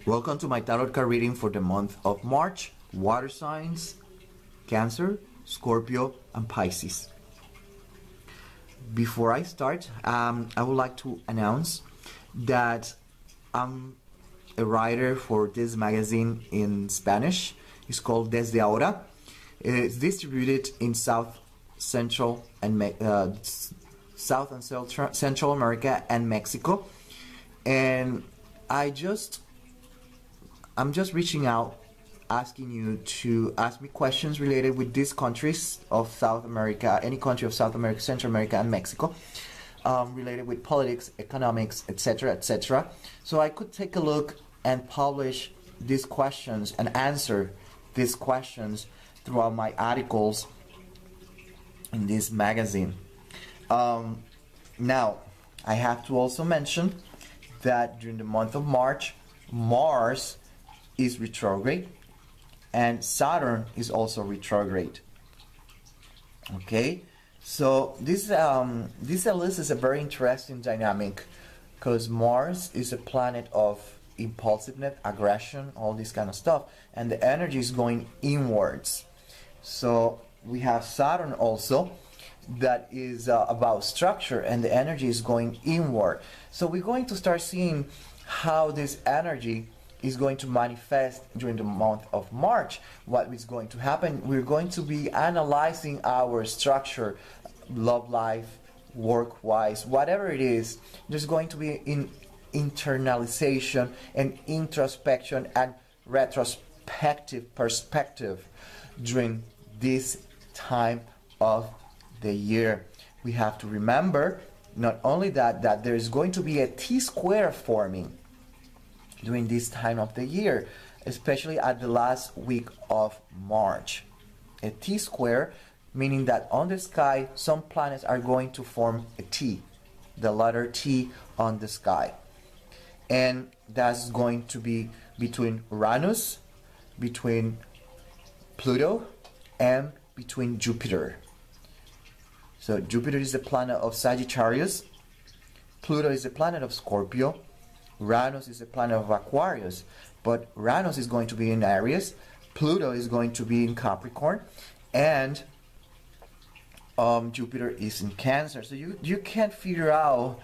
Welcome to my tarot card reading for the month of March. Water signs, Cancer, Scorpio, and Pisces. Before I start, I would like to announce that I'm a writer for this magazine in Spanish. It's called Desde Ahora. It's distributed in South Central Central America and Mexico. And I'm just reaching out, asking you to ask me questions related with these countries of South America, any country of South America, Central America, and Mexico, related with politics, economics, etc., etc. So I could take a look and publish these questions and answer these questions throughout my articles in this magazine. Now, I have to also mention that during the month of March, Mars is retrograde and Saturn is also retrograde. Okay, so this is a very interesting dynamic because Mars is a planet of impulsiveness, aggression, all this kind of stuff, and the energy is going inwards. So we have Saturn also that is about structure, and the energy is going inward. So we're going to start seeing how this energy is going to manifest during the month of March. What is going to happen? We're going to be analyzing our structure, love life, work-wise, whatever it is. There's going to be internalization and introspection and retrospective perspective during this time of the year. We have to remember not only that there is going to be a T-square forming during this time of the year, especially at the last week of March. A T-square, meaning that on the sky some planets are going to form a T, the letter T on the sky, and that's going to be between Uranus, between Pluto, and between Jupiter. So Jupiter is the planet of Sagittarius, Pluto is the planet of Scorpio, Uranus is the planet of Aquarius, but Uranus is going to be in Aries, Pluto is going to be in Capricorn, and Jupiter is in Cancer. So you can't figure out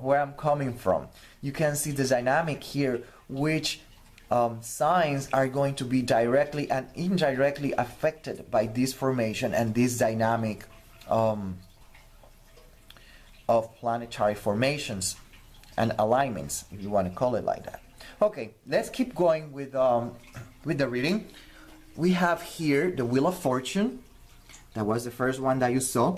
where I'm coming from. You can see the dynamic here, which signs are going to be directly and indirectly affected by this formation and this dynamic of planetary formations and alignments, if you want to call it like that. Okay, let's keep going with the reading. We have here the Wheel of Fortune. That was the first one that you saw.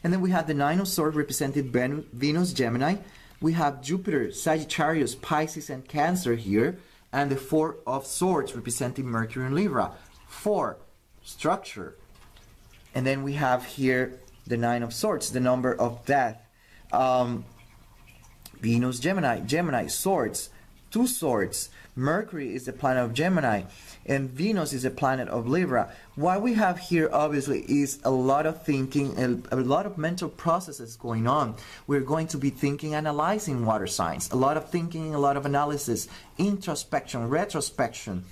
And then we have the Nine of Swords representing Venus, Gemini. We have Jupiter, Sagittarius, Pisces, and Cancer here. And the Four of Swords representing Mercury and Libra. 4, structure. And then we have here the Nine of Swords, the number of death. Venus, Gemini, swords, 2 swords. Mercury is the planet of Gemini, and Venus is the planet of Libra. What we have here, obviously, is a lot of thinking, a lot of mental processes going on. We're going to be thinking, analyzing water signs, a lot of thinking, a lot of analysis, introspection, retrospection,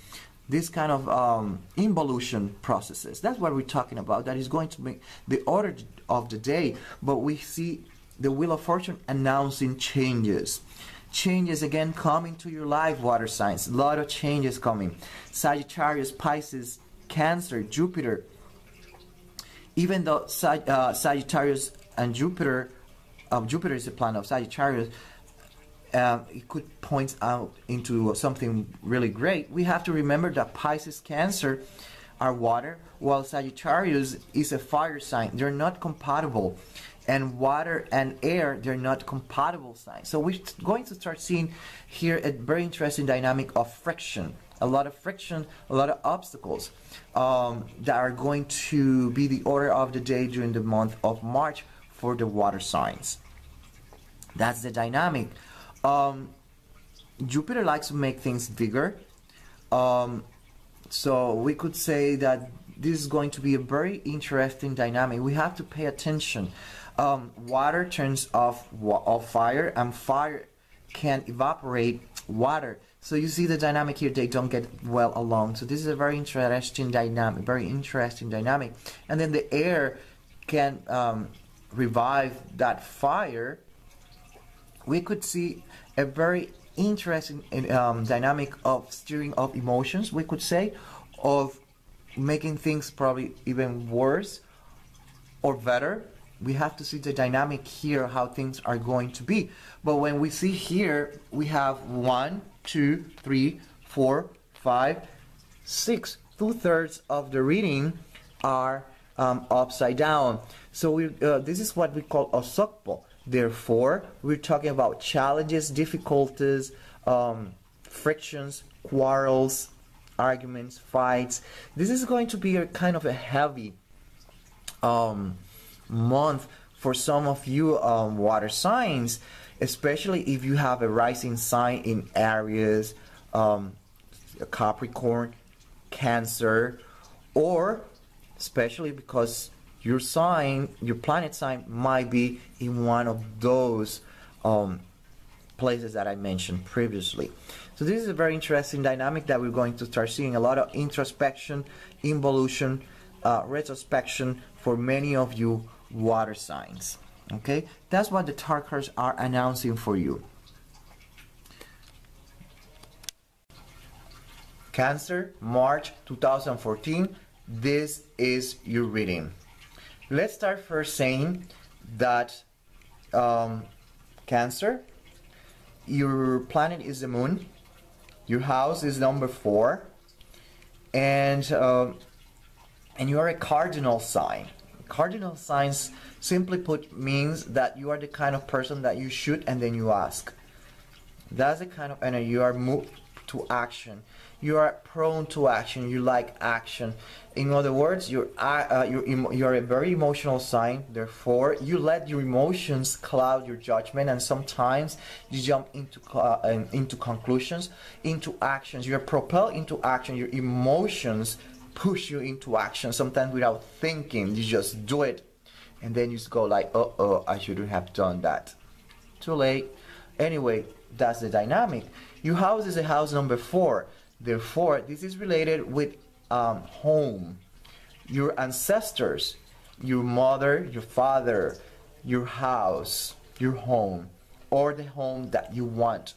this kind of involution processes. That's what we're talking about. That is going to be the order of the day, but we see the Wheel of Fortune announcing changes. Changes again coming to your life, water signs. A lot of changes coming. Sagittarius, Pisces, Cancer, Jupiter. Even though Sagittarius and Jupiter is the planet of Sagittarius, it could point out into something really great. We have to remember that Pisces, Cancer are water, while Sagittarius is a fire sign. They're not compatible. And water and air, they're not compatible signs. So we're going to start seeing here a very interesting dynamic of friction. A lot of friction, a lot of obstacles that are going to be the order of the day during the month of March for the water signs. That's the dynamic. Jupiter likes to make things bigger. So we could say that this is going to be a very interesting dynamic. We have to pay attention. Water turns off fire, and fire can evaporate water. So you see the dynamic here, they don't get well along. So this is a very interesting dynamic, And then the air can revive that fire. We could see a very interesting dynamic of stirring up emotions, we could say, of making things probably even worse or better. We have to see the dynamic here, how things are going to be. But when we see here, we have 1, 2, 3, 4, 5, 6. 2/3 of the reading are upside down. So this is what we call a sokpo. Therefore, we're talking about challenges, difficulties, frictions, quarrels, arguments, fights. This is going to be a kind of a heavy month for some of you water signs, especially if you have a rising sign in Aries, Capricorn, Cancer, or especially because your sign, your planet sign, might be in one of those places that I mentioned previously. So this is a very interesting dynamic that we're going to start seeing a lot of introspection, involution, retrospection for many of you water signs. Okay, that's what the tarot cards are announcing for you. Cancer, March 2014. This is your reading. Let's start first saying that Cancer, your planet is the moon, your house is number 4, and you are a cardinal sign. Cardinal signs, simply put, means that you are the kind of person that you shoot and then you ask. That's the kind of energy. You are moved to action. You are prone to action. You like action. In other words, you're a very emotional sign. Therefore, you let your emotions cloud your judgment, and sometimes you jump into conclusions, into actions. You are propelled into action. Your emotions push you into action, sometimes without thinking. You just do it, and then you just go like, uh-oh, I shouldn't have done that. Too late. Anyway, that's the dynamic. Your house is a house number 4. Therefore, this is related with home, your ancestors, your mother, your father, your house, your home, or the home that you want.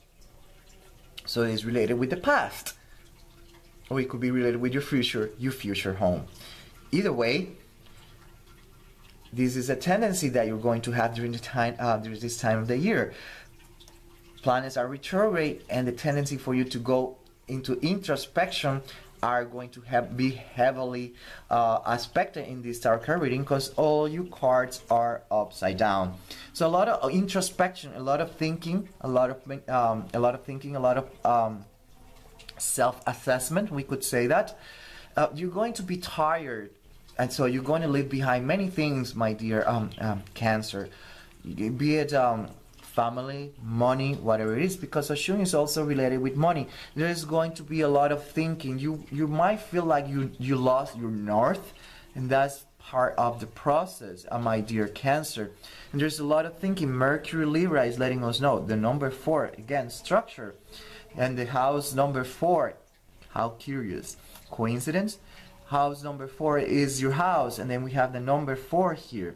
So it's related with the past, or it could be related with your future home. Either way, this is a tendency that you're going to have during this time of the year. Planets are retrograde, and the tendency for you to go into introspection are going to be heavily aspected in this tarot card reading, because all your cards are upside down. So a lot of introspection, a lot of thinking, a lot of self-assessment, we could say that. You're going to be tired, and so you're going to leave behind many things, my dear Cancer, be it family, money, whatever it is, because Oshun is also related with money. There is going to be a lot of thinking. You might feel like you lost your north, and that's part of the process, my dear Cancer. And there's a lot of thinking. Mercury Libra is letting us know. The number 4, again, structure. And the house number 4, how curious. Coincidence? House number 4 is your house, and then we have the number 4 here.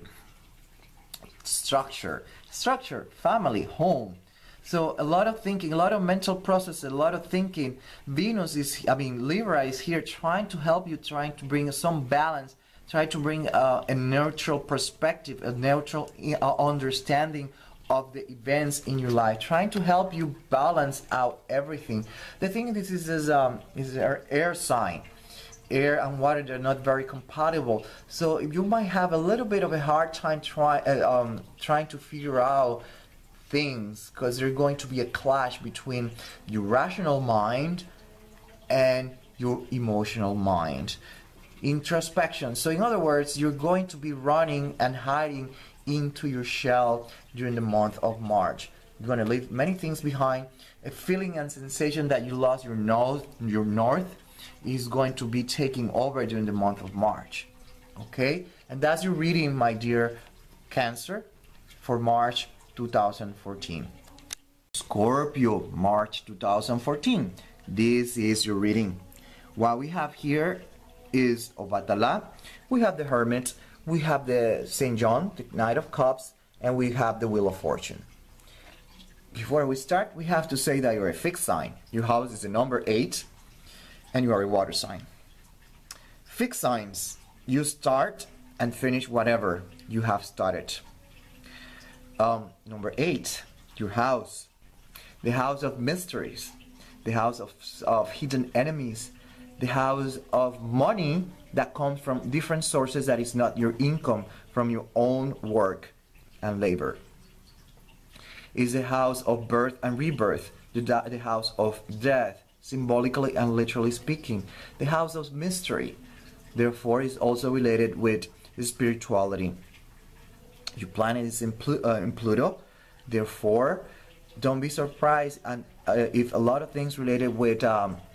Structure, family, home. So a lot of thinking, a lot of mental process, a lot of thinking. Libra is here trying to help you, trying to bring some balance, try to bring a neutral perspective, a neutral understanding of the events in your life, trying to help you balance out everything. The thing is an air sign. Air and water, they're not very compatible, so you might have a little bit of a hard time trying to figure out things, because there's going to be a clash between your rational mind and your emotional mind. Introspection. So in other words, you're going to be running and hiding into your shell during the month of March. You're going to leave many things behind. A feeling and sensation that you lost your north is going to be taking over during the month of March. Okay? And that's your reading, my dear Cancer, for March 2014. Scorpio, March 2014. This is your reading. What we have here is Obatala, we have the Hermit, we have the St. John, the Knight of Cups, and we have the Wheel of Fortune. Before we start, we have to say that you're a fixed sign. Your house is the number 8, and you are a water sign. Fixed signs, you start and finish whatever you have started. Number 8, your house. The house of mysteries, the house of hidden enemies, the house of money that comes from different sources that is not your income, from your own work and labor. Is the house of birth and rebirth, the house of death, symbolically and literally speaking, the house of mystery. Therefore, is also related with spirituality. Your planet is in Pluto. Therefore, don't be surprised and if a lot of things related with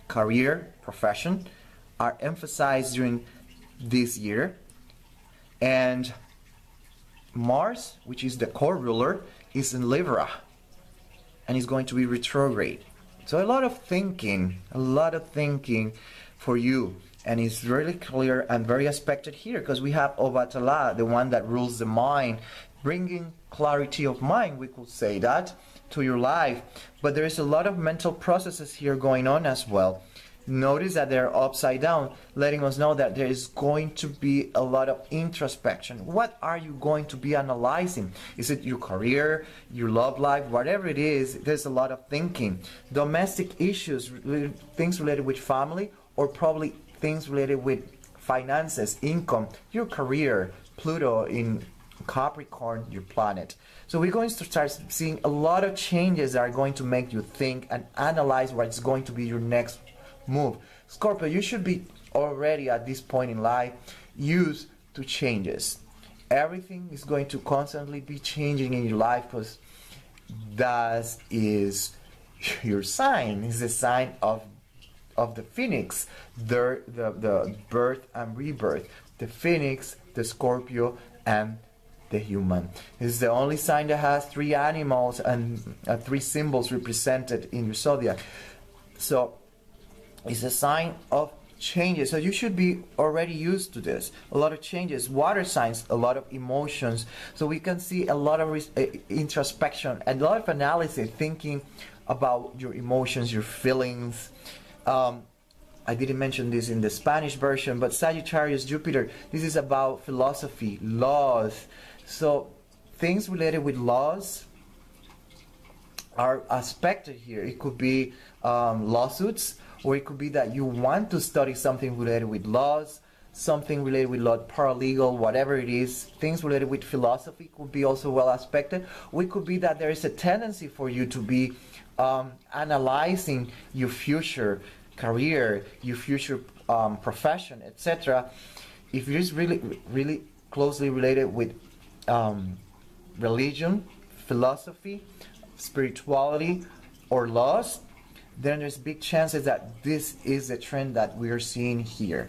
career, profession are emphasized during this year. And Mars, which is the core ruler, is in Libra and is going to be retrograde. So a lot of thinking for you. And it's really clear and very aspected here because we have Obatala, the one that rules the mind, bringing clarity of mind, we could say that, to your life. But there is a lot of mental processes here going on as well. Notice that they're upside down, letting us know that there is going to be a lot of introspection. What are you going to be analyzing? Is it your career, your love life, whatever it is? There's a lot of thinking. Domestic issues, things related with family, or probably things related with finances, income, your career, Pluto in Capricorn, your planet. So we're going to start seeing a lot of changes that are going to make you think and analyze what's going to be your next move. Scorpio, you should be already at this point in life used to changes. Everything is going to constantly be changing in your life because that is your sign. It's the sign of the phoenix, the birth and rebirth, the phoenix, the Scorpio, and the human. It's the only sign that has 3 animals and 3 symbols represented in your zodiac. So it's a sign of changes. So you should be already used to this. A lot of changes. Water signs, a lot of emotions. So we can see a lot of introspection, a lot of analysis, thinking about your emotions, your feelings. I didn't mention this in the Spanish version, but Sagittarius, Jupiter, this is about philosophy, laws. So things related with laws are aspected here. It could be lawsuits, or it could be that you want to study something related with laws, something related with law, paralegal, whatever it is. Things related with philosophy could be also well aspected. Or it could be that there is a tendency for you to be analyzing your future career, your future profession, etc. If it is really closely related with religion, philosophy, spirituality, or laws, then there's big chances that this is the trend that we're seeing here.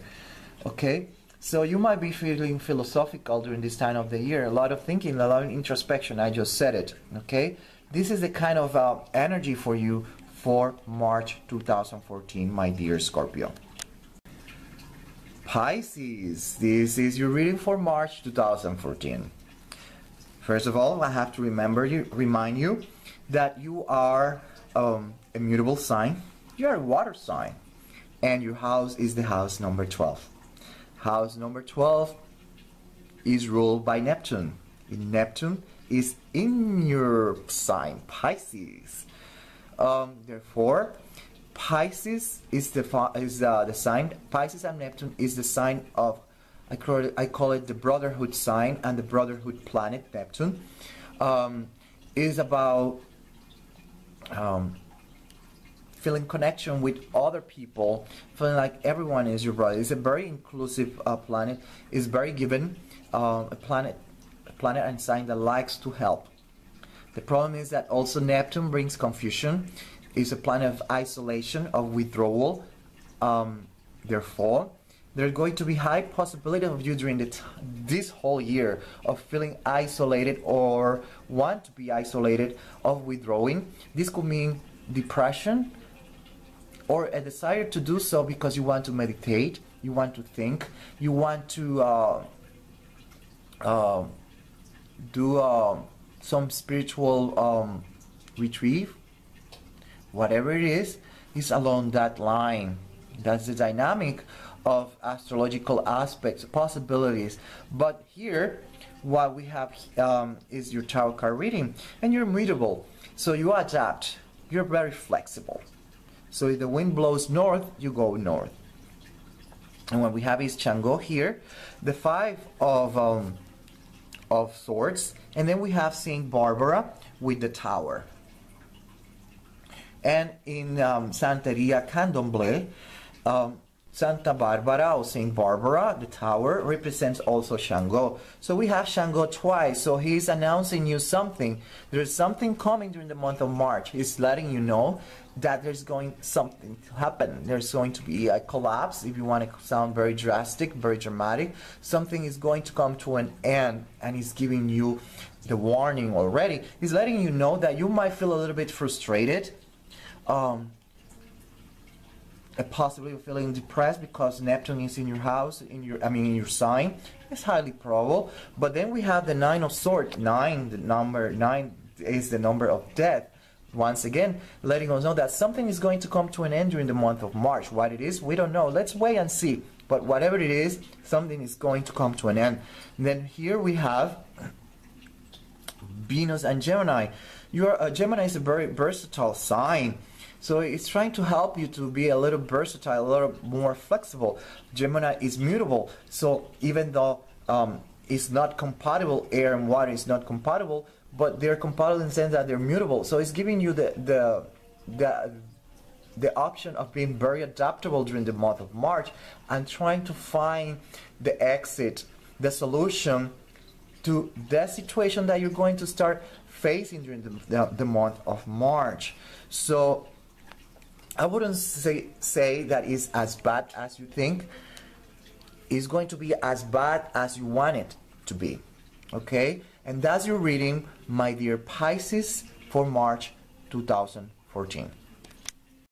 Okay, so you might be feeling philosophical during this time of the year, a lot of thinking, a lot of introspection. I just said it. Okay, this is the kind of energy for you for March 2014, my dear Scorpio. Pisces, this is your reading for March 2014. First of all, I have to remind you that you are a mutable sign. You are a water sign, and your house is the house number 12. House number 12 is ruled by Neptune. Neptune is in your sign, Pisces. Therefore, Pisces is the sign. Pisces and Neptune is the sign of, I call it the brotherhood sign and the brotherhood planet. Neptune is about feeling connection with other people, feeling like everyone is your brother. It's a very inclusive planet. It's very given, a planet and sign that likes to help. The problem is that also Neptune brings confusion. It's a planet of isolation, of withdrawal. Therefore, There's going to be high possibility of you during this whole year of feeling isolated or want to be isolated, of withdrawing. This could mean depression or a desire to do so because you want to meditate, you want to think, you want to do some spiritual retrieve. Whatever it is along that line. That's the dynamic of astrological aspects, possibilities. But here, what we have is your tarot card reading, and you're mutable, so you adapt. You're very flexible. So if the wind blows north, you go north. And what we have is Chang'o here, the Five of Swords, and then we have Saint Barbara with the Tower. And in Santeria Candomblé, Santa Barbara or Saint Barbara, the Tower, represents also Chang'o. So we have Chang'o twice. So he's announcing you something. There's something coming during the month of March. He's letting you know that there's going something to happen. There's going to be a collapse, if you want to sound very drastic, very dramatic. Something is going to come to an end, and he's giving you the warning already. He's letting you know that you might feel a little bit frustrated. Possibly feeling depressed because Neptune is in your house, in your sign. It's highly probable. But then we have the Nine of Swords. The number 9 is the number of death. Once again, letting us know that something is going to come to an end during the month of March. What it is, we don't know. Let's wait and see. But whatever it is, something is going to come to an end. And then here we have Venus and Gemini. Gemini is a very versatile sign. So it's trying to help you to be a little versatile, a little more flexible. Gemini is mutable. So even though it's not compatible, air and water is not compatible, but they're compatible in the sense that they're mutable. So it's giving you the option of being very adaptable during the month of March and trying to find the exit, the solution to the situation that you're going to start facing during the month of March. So I wouldn't say that it's as bad as you think. It's going to be as bad as you want it to be. Okay? And that's your reading, my dear Pisces, for March 2014.